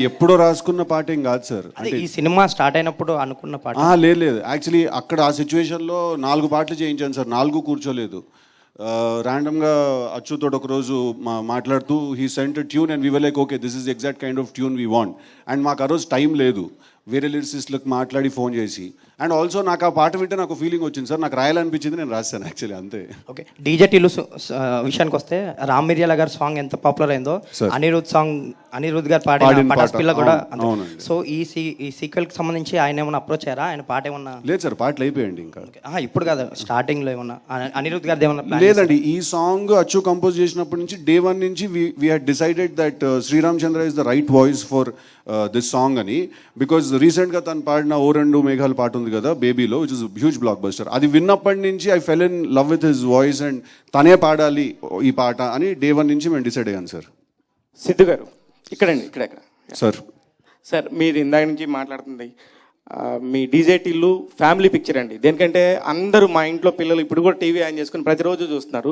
ఎప్పుడో రాసుకున్న పాట ఏం కాదు సార్. అంటే ఈ సినిమా స్టార్ట్ అయినప్పుడు అనుకున్న పాట? లేదు యాక్చువల్లీ అక్కడ ఆ సిచ్యువేషన్లో 4 పాటలు చేయించాను సార్, 4 కూర్చోలేదు. ర్యాండమ్గా అచ్చుతో ఒకరోజు మాట్లాడుతూ he sent tune and we were like okay this is exact kind of tune we want. And మాకు ఆ రోజు టైం లేదు, వేరే లిరిసిస్ట్లకు మాట్లాడి ఫోన్ చేసి. అండ్ ఆల్సో నాకు ఆ పాట వింటే నాకు ఫీలింగ్ వచ్చింది సార్, నాకు రాయాలనిపించింది, నేను రాశాను యాక్చువల్లీ అంతే. ఓకే, డీజే టిల్లు విషయానికి వస్తే రామ్ మిర్యాల గారి సాంగ్ ఎంత పాపులర్ అయిందో అనిరుద్ గారు పాడిన పటాస్ పిల్ల కూడా. సో ఈ సీక్వెల్ కి సంబంధించి ఆయన ఏమైనా అప్రోచ్ అయ్యారా? ఆయన పాట ఏమన్నా? లేదు సార్, పాటలు అయిపోయండి ఇంకా. ఇప్పుడు కాదు, స్టార్టింగ్ లో ఏమన్నా అనిరుద్ గారిది ఏమన్నా? లేదండి, ఈ సాంగ్ అచ్చు కంపోజ్ చేసినప్పటి నుంచి డే 1 నుంచి we had decided that Sriram Chandra is the right voice for this song అని. బికాజ్ రీసెంట్గా తను పాడిన ఓ రెండు మేఘాలు పాట ఉంది కదా బేబీలో, which is huge blockbuster. అది విన్నప్పటి నుంచి I fell in love with his voice and తనే పాడాలి ఈ పాట అని డే 1 నుంచి మేము డిసైడ్ అయ్యాను సార్. సిద్ధు గారు ఇక్కడండి, ఇక్కడ సార్. సార్ మీరు ఇందాక నుంచి మాట్లాడుతుంది మీ డీజే టిల్లు ఫ్యామిలీ పిక్చర్ అండి. దేనికంటే అందరూ మా ఇంట్లో పిల్లలు ఇప్పుడు కూడా టీవీ ఆన్ చేసుకుని ప్రతిరోజు చూస్తున్నారు.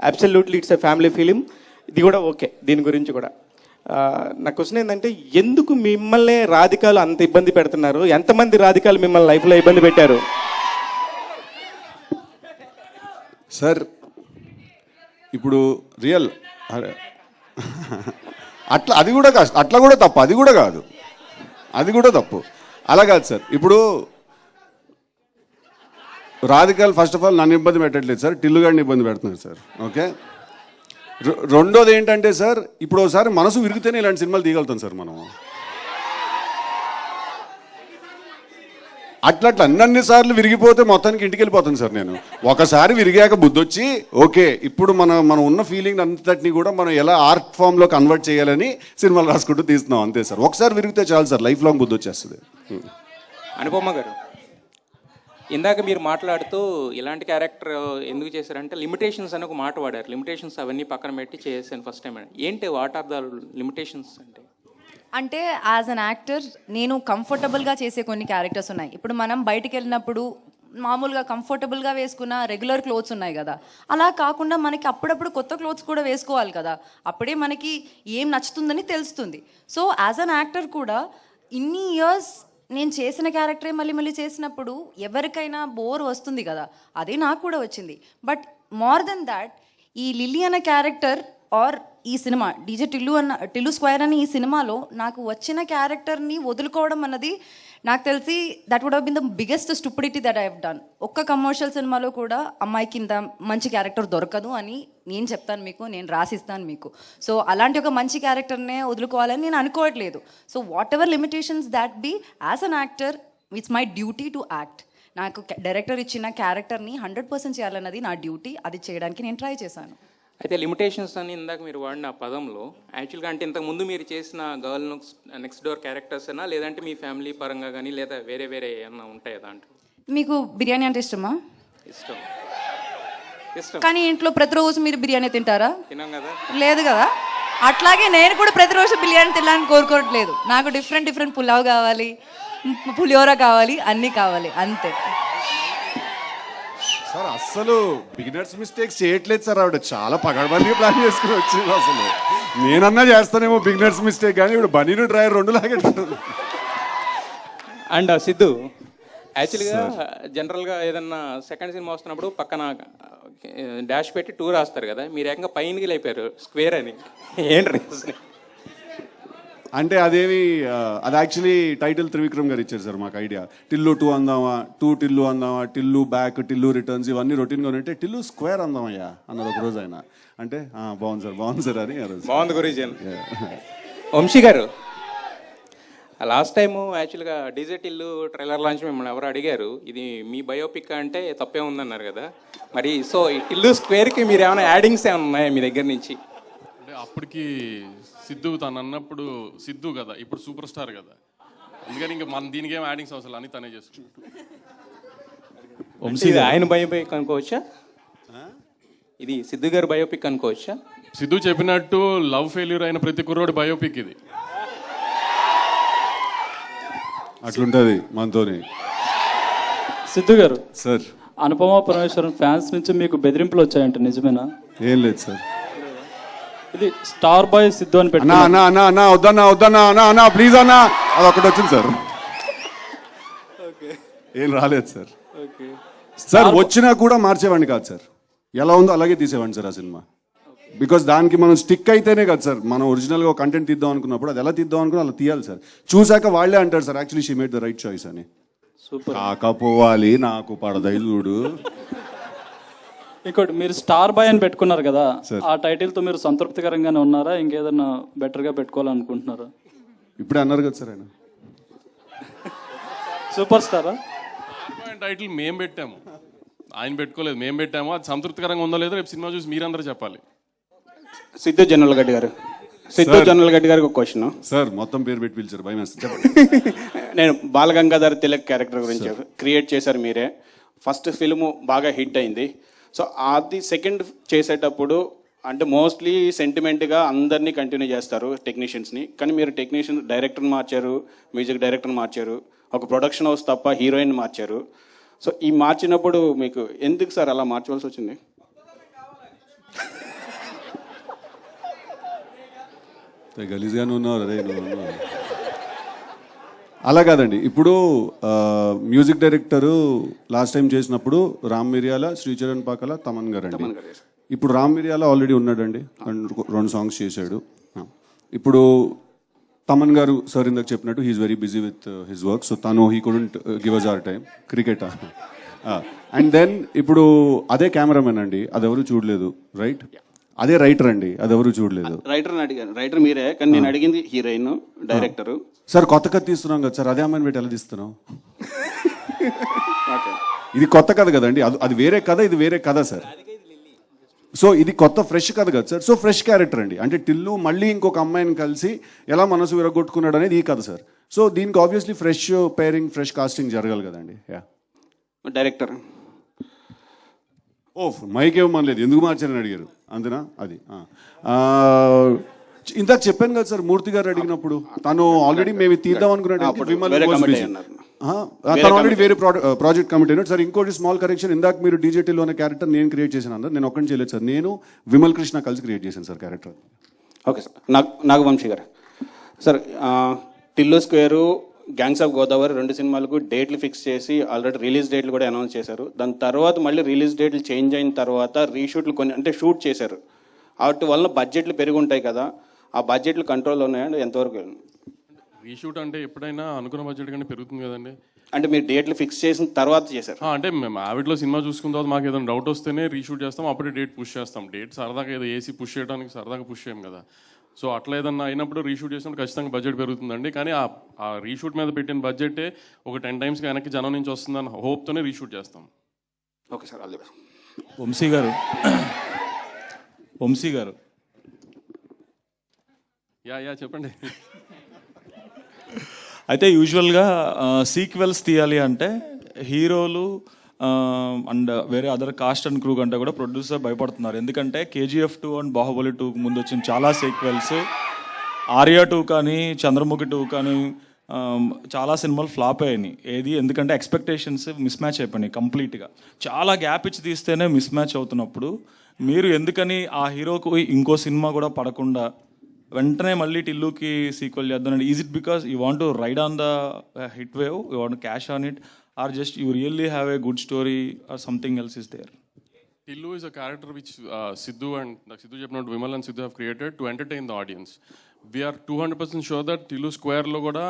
Absolutely it's a family film. ఇది కూడా ఓకే, దీని గురించి కూడా నా క్వశ్చన్ ఏంటంటే, ఎందుకు మిమ్మల్ని రాధికాలు అంత ఇబ్బంది పెడుతున్నారు? ఎంతమంది రాధికాలు మిమ్మల్ని లైఫ్లో ఇబ్బంది పెట్టారు? సార్ ఇప్పుడు రియల్ అది కూడా కాదు, అట్లా కూడా తప్పు, అది కూడా తప్పు, అలా కాదు సార్. ఇప్పుడు రాధికాలు ఫస్ట్ ఆఫ్ ఆల్ నన్ను ఇబ్బంది పెట్టట్లేదు సార్, టిల్లు గారిని ఇబ్బంది పెడుతున్నారు సార్. ఓకే, రెండోది ఏంటంటే సార్, ఇప్పుడు ఒకసారి మనసు విరిగితేనే ఇలాంటి సినిమాలు తీయగలుగుతాం సార్ మనం. అట్లా అన్నన్ని విరిగిపోతే మొత్తానికి ఇంటికి వెళ్ళిపోతాను సార్ నేను. ఒకసారి విరిగాక బుద్ధి వచ్చి ఓకే ఇప్పుడు మనం ఉన్న ఫీలింగ్ అంతటిని కూడా మనం ఎలా ఆర్ట్ ఫామ్లో కన్వర్ట్ చేయాలని సినిమాలు రాసుకుంటూ తీస్తున్నాం అంతే సార్. ఒకసారి విరిగితే చాలు సార్, లైఫ్ లాంగ్ బుద్ధి వచ్చేస్తుంది. అనుపమ గారు, ఇందాక మీరు మాట్లాడుతూ ఇలాంటి క్యారెక్టర్ ఎందుకు చేశారంటే లిమిటేషన్స్ అని ఒక మాట వాడారు. లిమిటేషన్స్ అవన్నీ పక్కన పెట్టి చేసాను ఫస్ట్ టైం. ఏంటి, వాట్ ఆర్ ద లిమిటేషన్స్? అంటే యాజ్ అన్ యాక్టర్ నేను కంఫర్టబుల్గా చేసే కొన్ని క్యారెక్టర్స్ ఉన్నాయి. ఇప్పుడు మనం బయటికి వెళ్ళినప్పుడు మామూలుగా కంఫర్టబుల్గా వేసుకున్న రెగ్యులర్ క్లోత్స్ ఉన్నాయి కదా, అలా కాకుండా మనకి అప్పుడప్పుడు కొత్త క్లోత్స్ కూడా వేసుకోవాలి కదా, అప్పుడే మనకి ఏం నచ్చుతుందని తెలుస్తుంది. సో యాజ్ అన్ యాక్టర్ కూడా ఇన్ని ఇయర్స్ నేను చేసిన క్యారెక్టరే మళ్ళీ చేసినప్పుడు ఎవరికైనా బోర్ వస్తుంది కదా, అదే నాకు కూడా వచ్చింది. బట్ మోర్ దెన్ దాట్, ఈ లిల్లీ అనే క్యారెక్టర్ ఆర్ ఈ సినిమా డీజే టిల్లు స్క్వేర్ అని ఈ సినిమాలో నాకు వచ్చిన క్యారెక్టర్ని వదులుకోవడం అన్నది నాకు తెలిసి that would have been the biggest stupidity that I have done. ఒక్క కమర్షియల్ సినిమాలో కూడా అమ్మాయికి ఇంత మంచి క్యారెక్టర్ దొరకదు అని నేను చెప్తాను మీకు, నేను రాసిస్తాను మీకు. సో అలాంటి ఒక మంచి క్యారెక్టర్నే వదులుకోవాలని నేను అనుకోవట్లేదు. So whatever limitations that be, as an actor it's my duty to act. నాకు డైరెక్టర్ ఇచ్చిన క్యారెక్టర్ని 100% చేయాలన్నది నా డ్యూటీ, అది చేయడానికి నేను ట్రై చేశాను. అయితే లిమిటేషన్స్ అని ఇందాక మీరు వాడిన పదంలో యాక్చువల్గా అంటే ఇంతకుముందు మీరు చేసిన గర్ల్ నెక్స్ట్ డోర్ క్యారెక్టర్స్ అయినా, లేదంటే మీ ఫ్యామిలీ పరంగా కానీ, లేదా వేరే ఏమన్నా ఉంటాయా దాంట్లో? మీకు బిర్యానీ అంటే ఇష్టమా? ఇష్టం. కానీ ఇంట్లో ప్రతిరోజు మీరు బిర్యానీ తింటారా? తినాం కదా. లేదు కదా. అట్లాగే నేను కూడా ప్రతిరోజు బిర్యానీ తినాలని కోరుకోవట్లేదు. నాకు డిఫరెంట్ పులావ్ కావాలి, పులిహోర కావాలి, అన్నీ కావాలి, అంతే సార్. అస్సలు బిగినర్స్ మిస్టేక్స్ చేయట్లేదు సార్, ఆవిడ చాలా పగడబందిగా ప్లాన్ చేసుకుని వచ్చింది. అసలు నేనన్నా చేస్తానేమో బిగినర్స్ మిస్టేక్, కానీ ఇప్పుడు బనీను డ్రైవర్ 2 లాగేటట్టుంది. అండ్ సిద్ధు, యాక్చువల్గా జనరల్గా ఏదన్నా సెకండ్ సినిమా వస్తున్నప్పుడు పక్కన డాష్ పెట్టి 2 రాస్తారు కదా, మీరు ఏకంగా పైనకి లేపారు స్క్వేర్ అని, ఏంటి రీజన్? అంటే అది యాక్చువల్లీ టైటిల్ త్రివిక్రమ్ గారు ఇచ్చారు సార్ మాకు ఐడియా. టిల్లు 2 అందామా, 2 టిల్లు అందామా, టిల్లు బ్యాక్, టిల్లు రిటర్న్స్, ఇవన్నీ రొటీన్గా ఉంటే టిల్లు స్క్వేర్ అందామయ్యా అన్నది ఒక రోజు ఆయన. అంటే బాగుంది సార్ అని ఆ రోజు. బాగుంది గురించి. వంశీ గారు, లాస్ట్ టైము యాక్చువల్గా డీజే టిల్లు ట్రైలర్ లాంచ్ మిమ్మల్ని ఎవరు అడిగారు, ఇది మీ బయోపిక్ అంటే తప్పే ఉందన్నారు కదా, మరి సో ఈ టిల్లు స్క్వేర్కి మీరు ఏమైనా యాడింగ్స్ ఏమైనా ఉన్నాయా మీ దగ్గర నుంచి? అంటే అప్పటికి సిద్ధు తను అన్నప్పుడు సిద్ధు కదా, ఇప్పుడు సూపర్ స్టార్ కదా, అందుకని ఇంకా మన దీనికి ఏం యాడింగ్స్ అవసరం అని తనే చేసుకుంటాం. వంశీ ఆయన బయోపిక్ అనుకోవచ్చా? ఇది సిద్ధు గారు బయోపిక్ అనుకోవచ్చా? సిద్ధు చెప్పినట్టు లవ్ ఫెయిల్యూర్ అయిన ప్రతి కుర్రోడి బయోపిక్ ఇది. అట్లుంటది మనతోని. సిద్ధు గారు సార్, అనుపమ పరమేశ్వరన్ ఫ్యాన్స్ నుంచి మీకు బెదిరింపులు వచ్చాయంట, నిజమేనా? ఏం లేదు సార్. ఇది స్టార్ బాయ్ సిద్ధు అని అన్నా పెట్టుకున్నా. అన్నా అన్నా అన్నా వద్దన్నా వద్దన్నా అన్నా అన్నా ప్లీజ్ అన్నా అది ఒకటి వచ్చింది సార్. ఏం రాలేదు సార్. సార్ వచ్చినా కూడా మార్చేవాడిని కాదు సార్, ఎలా ఉందో అలాగే తీసేవాడిని సార్ ఆ సినిమా. బికాస్ దానికి మనం స్టిక్ అయితేనే కదా సార్ మనం ఒరిజినల్గా కంటెంట్ తీద్దాం అనుకున్నప్పుడు అది ఎలా తీద్దాం అనుకున్నా అలా తీయాలి సార్. చూసాక వాళ్ళే అంటారు sir actually she made the right choice అని. సూపర్. కాకపోవాలి నాకు పడదైదుడు. ఇంకోటి మీరు స్టార్ బాయ్ అని పెట్టుకున్నారు కదా, సార్. ఆ టైటిల్ తో మీరు సంతృప్తికరంగానే ఉన్నారా, ఇంకేదన్నా బెటర్ గా పెట్టుకోవాలనుకుంటున్నారా? ఇప్పుడే అన్నారు కదా సార్ ఆయన. సూపర్ స్టారా? టైటిల్ మేము పెట్టాము, ఆయన పెట్టుకోలేదు, మేము పెట్టాము. అది సంతృప్తికరంగా ఉందో లేదో రేపు సినిమా చూసి మీరందరూ చెప్పాలి. సిద్ధు జనరల్ గడ్డి గారు, సిద్ధు జనరల్ గడ్డి గారికి ఒక క్వశ్చన్. సార్ మొత్తం పేరు పెట్టి పిలిచారు భయం వేస్తుంది, చెప్పండి. నేను బాలగంగాధర్ తిలక్ క్యారెక్టర్ గురించి క్రియేట్ చేశారు మీరే. ఫస్ట్ ఫిల్మ్ బాగా హిట్ అయింది. సో అది సెకండ్ చేసేటప్పుడు అంటే మోస్ట్లీ సెంటిమెంట్గా అందరినీ కంటిన్యూ చేస్తారు టెక్నీషియన్స్ని, కానీ మీరు టెక్నీషియన్ డైరెక్టర్ని మార్చారు, మ్యూజిక్ డైరెక్టర్ని మార్చారు, ఒక ప్రొడక్షన్ హౌస్ తప్ప హీరోయిన్ మార్చారు. సో ఈ మార్చినప్పుడు మీకు ఎందుకు సార్ అలా మార్చవలసి వచ్చింది? గలీజ్గానే ఉన్నారు అరే నువ్వు. అలా కాదండి, ఇప్పుడు మ్యూజిక్ డైరెక్టరు లాస్ట్ టైం చేసినప్పుడు రామ్ మిరియాల, శ్రీచరణ్ పాకల, తమన్ గారు అండి. ఇప్పుడు రామ్ మిరియాల ఆల్రెడీ ఉన్నాడండి, 2 సాంగ్స్ చేశాడు. ఇప్పుడు తమన్ గారు సార్ ఇందాక చెప్పినట్టు he is very busy with his work, so తను he couldn't give us our time cricket. And then ఇప్పుడు అదే కెమెరామెన్ అండి, అదెవరు చూడలేదు, రైట్? అదే రైటర్ అండి, అదెవరు చూడలేదు. రైటర్ని అడిగాను, రైటర్ మీరే, కానీ నేను అడిగింది హీరోయిన్ డైరెక్టరు. సార్ కొత్త కథ తీస్తున్నాం కదా సార్, అదే అమ్మాయిని పెట్టి ఎలా తీస్తున్నాం? ఇది కొత్త కథ కదండి, అది వేరే కథ, ఇది వేరే కథ సార్. సో ఇది కొత్త ఫ్రెష్ కథ కదా సార్. సో ఫ్రెష్ క్యారెక్టర్ అండి, అంటే టిల్లు మళ్ళీ ఇంకొక అమ్మాయిని కలిసి ఎలా మనసు విరగొట్టుకున్నాడు అనేది ఈ కథ సార్. సో దీనికి obviously fresh pairing, fresh casting జరగాలి కదండి. యా డైరెక్టర్ ఓ మైక్ ఏమనలేదు, ఎందుకు మార్చారని అడిగారు అంతేనా? అది ఇందాక చెప్పాను కదా సార్, మూర్తి గారు అడిగినప్పుడు తను ఆల్రెడీ మేము తీద్దాం అనుకున్నట్టు విమల్ తను ఆల్రెడీ వేరే ప్రాజెక్ట్ కమిట్ అయినాడు సార్. ఇంకోటి స్మాల్ కరెక్షన్, ఇందాక మీరు డీజేటీలో అనే క్యారెక్టర్ నేను క్రియేట్ చేశాను అన్నారు, నేను ఒక్కడిని చేయలేదు సార్, నేను విమల్ కృష్ణ కలిసి క్రియేట్ చేశాను sir character. Okay sir. Nagavamsi garu sir, Tillu square, gangs of Godavari 2 సినిమాలకు డేట్లు ఫిక్స్ చేసి ఆల్రెడీ రిలీజ్ డేట్లు కూడా అనౌన్స్ చేశారు. దాని తర్వాత మళ్ళీ రిలీజ్ డేట్లు చేంజ్ అయిన తర్వాత రీషూట్లు కొన్ని అంటే షూట్ చేశారు, వాటి వల్ల బడ్జెట్లు పెరిగి ఉంటాయి కదా, ఆ బడ్జెట్లు కంట్రోల్ ఉన్నాయండి ఎంతవరకు? రీషూట్ అంటే ఎప్పుడైనా అనుకున్న బడ్జెట్ కంటే పెరుగుతుంది కదండి. అంటే మీరు డేట్లు ఫిక్స్ చేసిన తర్వాత చేశారు? అంటే మేము ఆవిడలో సినిమా చూసుకున్న తర్వాత మాకు ఏదైనా డౌట్ వస్తేనే రీషూట్ చేస్తాం, అప్పుడే డేట్ పుష్ చేస్తాం. డేట్ సరదాగా ఏదో ఏసీ పుష్ చేయడానికి సరదాగా పుష్ చేయం కదా. సో అట్లా ఏదన్నా అయినప్పుడు రీషూట్ చేసినప్పుడు ఖచ్చితంగా బడ్జెట్ పెరుగుతుందండి. కానీ ఆ రీషూట్ మీద పెట్టిన బడ్జెటే ఒక 10 times వెనక్కి జనం నుంచి వస్తుందని హోప్తోనే రీషూట్ చేస్తాం. Okay sir, all the best. Vamshi garu yeah చెప్పండి. అయితే యూజువల్గా సీక్వెల్స్ తీయాలి అంటే హీరోలు అండ్ వేరే అదర్ కాస్ట్ అండ్ క్రూ కంటే కూడా ప్రొడ్యూసర్ భయపడుతున్నారు. ఎందుకంటే KGF 2 అండ్ బాహుబలి 2 ముందు వచ్చిన చాలా సీక్వెల్స్, ఆర్యా 2 కానీ చంద్రముఖి 2 కానీ చాలా సినిమాలు ఫ్లాప్ అయ్యాయి. ఏది ఎందుకంటే ఎక్స్పెక్టేషన్స్ మిస్ మ్యాచ్ అయిపోయినాయి కంప్లీట్గా. చాలా గ్యాప్ ఇచ్చి తీస్తేనే మిస్ మ్యాచ్ అవుతున్నప్పుడు మీరు ఎందుకని ఆ హీరోకు ఇంకో సినిమా కూడా పడకుండా వెంటనే మళ్ళీ టిల్లుకి సీక్వెల్ చేద్దాం? Is it because you want to ride on the hit wave, you want cash on it, or just you really have a good story or something else is there? Tillu is a character which Sidhu and Sidhu చెప్పినట్టు Vimal and Sidhu have created to entertain the audience. We are 200% sure that Tillu Square lo kuda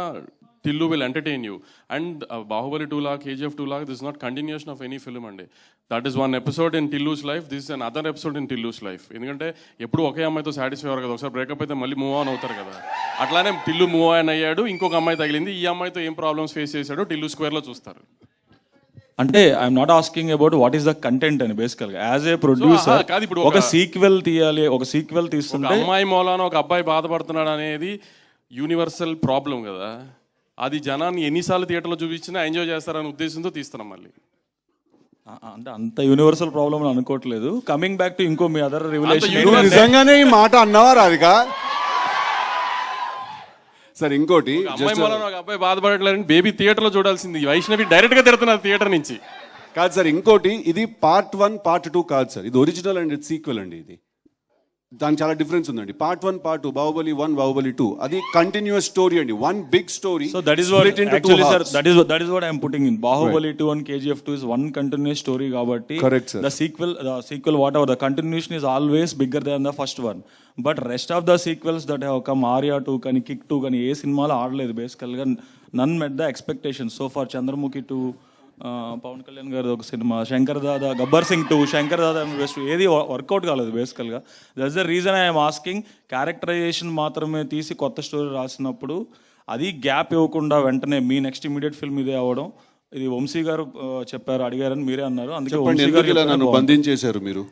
Tillu will entertain you. And Bahubali 2 lakh, KGF 2 lakh, this is not continuation of any film andi. That is one episode in Tillu's life. This is another episode in Tillu's life. ఎందుకంటే ఎప్పుడు ఒకే అమ్మాయితో satisfy అవ్వరు కదా, ఒకసారి breakup అయితే మళ్ళీ move on అవుతారు కదా. అట్లానే టిల్లు మూవ్ ఆన్ అయ్యాడు, ఇంకొక అమ్మాయి తగిలింది, ఈ అమ్మాయితో ఏం ప్రాబ్లమ్స్ ఫేస్ చేశాడో టిల్లు స్క్వేర్లో చూస్తారు. అంటే I'm not asking about what is the content అని, బేసికల్గా యాజ్ ఏ ప్రొడ్యూసర్ ఒక సీక్వెల్ తీయాలి, ఒక సీక్వెల్ తీస్తుంటే అమ్మాయి మూలాన ఒక అబ్బాయి బాధపడుతున్నాడు అనేది యూనివర్సల్ ప్రాబ్లం కదా. అది జనాన్ని ఎన్నిసార్లు థియేటర్లో చూపించినా ఎంజాయ్ చేస్తారనే ఉద్దేశంతో తీస్తున్నాం. మళ్ళీ అంటే అంత యూనివర్సల్ ప్రాబ్లం అని అనుకోవట్లేదు. కమింగ్ బ్యాక్ టు ఇంకో మీ అదర్ రివల్యూషన్, నిజంగానే ఈ మాట అన్నావా రాధిక? సార్ ఇంకోటి, అమ్మాయి మూలాన ఒక అబ్బాయి బాధపడట్లేదని బేబీ థియేటర్లో చూడాల్సింది, వైష్ణవి డైరెక్ట్గా తిడుతున్నారు థియేటర్ నుంచి. కాదు సార్, ఇంకోటి, ఇది part 1 part 2 కాదు సార్, ఇది ఒరిజినల్ అండ్ ఇది సీక్వెల్ అండి. ఇది దానికి చాలా డిఫరెన్స్ ఉందండి. పార్ట్ 1, పార్ట్ 2, బాహుబలి 1, బాహుబలి 2 అది కంటిన్యూస్ స్టోరీ అండి, one big story. So that is what actually, sir, that is what I am putting in. Bahubali 2 and KGF 2 is one continuous story kabatti. Correct, sir. The sequel whatever, the continuation is always bigger than the first one. But rest of the sequels that have come, Arya 2 kani, Kick 2 kani, ఏ సినిమాలో ఆడలేదు basically గా. None met the expectations. So far Chandramukhi 2, Pawan Kalyan garu ఒక సినిమా, Shankar Dada, Gabbar Singh 2, Shankar Dada best, ఏది work out కాలేదు బేసికల్గా. That's the reason I'm asking. Characterization మాత్రమే తీసి కొత్త స్టోరీ రాసినప్పుడు అది గ్యాప్ ఇవ్వకుండా వెంటనే మీ నెక్స్ట్ ఇమీడియట్ ఫిల్మ్ ఇదే అవ్వడం, ఇది వంశీ గారు చెప్పారు, అడిగారని మీరే అన్నారు. అందుకే చెప్పండి, వంశీ ఎందుకు ఇలా గారు నన్ను బంధించేశారు మీరు?